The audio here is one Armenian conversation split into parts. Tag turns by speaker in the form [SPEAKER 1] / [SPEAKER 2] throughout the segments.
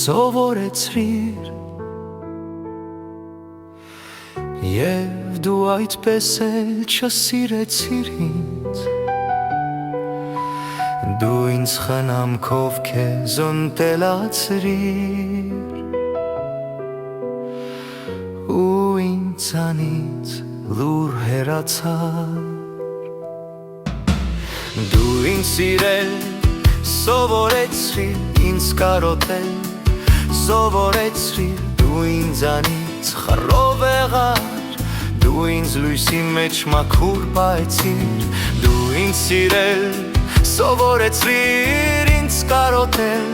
[SPEAKER 1] սովորեցրիր Եվ դու այդպես էլ չսիրեցիր ինձ Դու ինձ խնամքով քեզ ընտելացրիր Ու ինձանից լուր հեռացար Դու ինձ սիրել սովորեցրիր Ինձ կարոտել սովորեցրիր Դու ինձանից խռով եղար Դու ինձ լույսի մեջ մաքուր պահեցիր Դու ինձ սիրել սովորեցրիր Ինձ կարոտել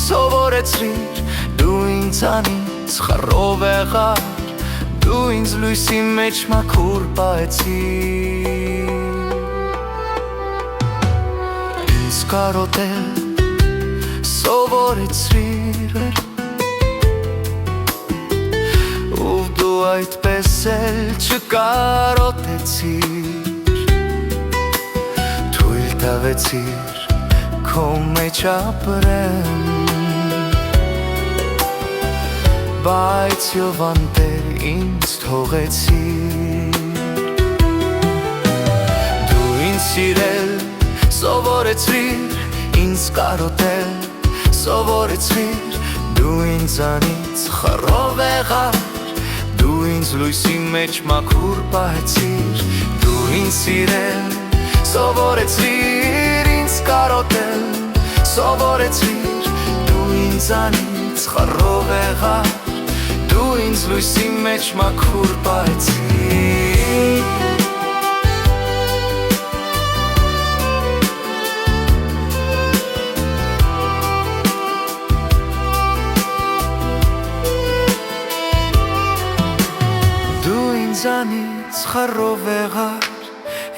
[SPEAKER 1] սովորեցրիր Դու ինձանից խռով եղար Դու ինձ լույսի մեջ մաքուր պահեցիր Ինձ կարոտել սովորեցրիր Ու դու այդպես էլ չկարոտեցիր Թույլ տվեցիր քո մեջ ապրեմ Բայց յովանտել ինձ թողեցիր Դու ինձ սիրել սովորեցրիր Ինձ կարոտել սովորեցրիր Դու ինձանից խռով եղար Դու ինձ լույսի մեջ մաքուր պահեցիր Դու ինձ սիրել սովորեցրիր Ինձ կարոտել սովորեցրիր Դու ինձանից խռով եղար Դու ինձ լույսի մեջ մաքուր պահեցիր Ինձանից խռով եղար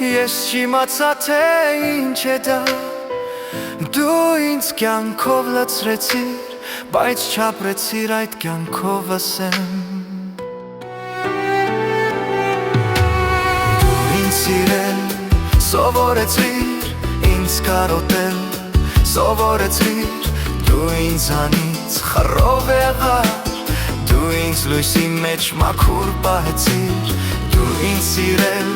[SPEAKER 1] Ես չիմացա թե ինչ է դա Դու ինձ կյանքով լցրեցիր Բայց չապրեցիր այդ կյանքով ասեմ Դու ինձ սիրել սովորեցրիր Ինձ կարոտել սովորեցրիր Դու ինձանից խռով եղար Դու ինձ լույսի մեջ մաքուր պահեցիր Դու ինձ սիրել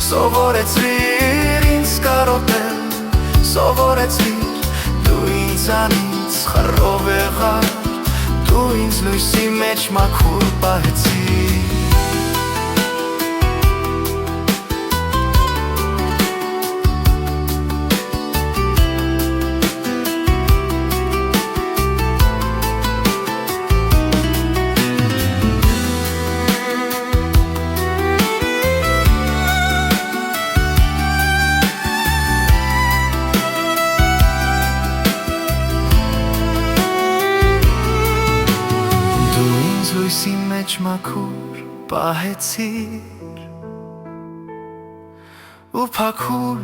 [SPEAKER 1] սովորեցրիր Ինձ կարոտել սովորեցրիր Դու ինձանից խռով եղար Դու ինձ լույսի մեջ մաքուր պահեցիր Լույսի մեջ մաքուր պահեցիր Ու փաքուր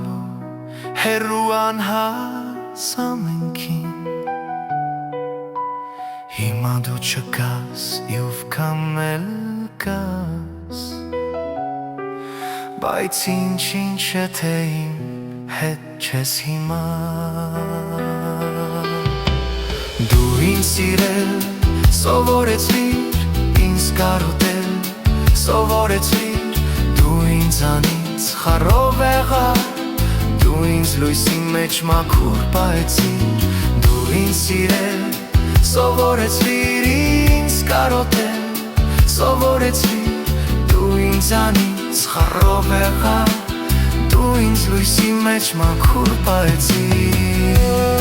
[SPEAKER 1] հեռու անհաս ամենքին Հիմա դու չկաս և կամել կաս Բայց ինչ է թե իմ հետ չես հիմա Դու ինձ սիրել սովորեցրիր Ինձ կարոտել սովորեցրիր Դու ինձանից խռով եղար Դու ինձ լույսի մեջ մաքուր պահեցիր Դու ինձ սիրել սովորեցրիր Ինձ կարոտել սովորեցրիր Դու ինձանից խռով եղար Դու ինձ լույսի մեջ մաքուր պահեցիր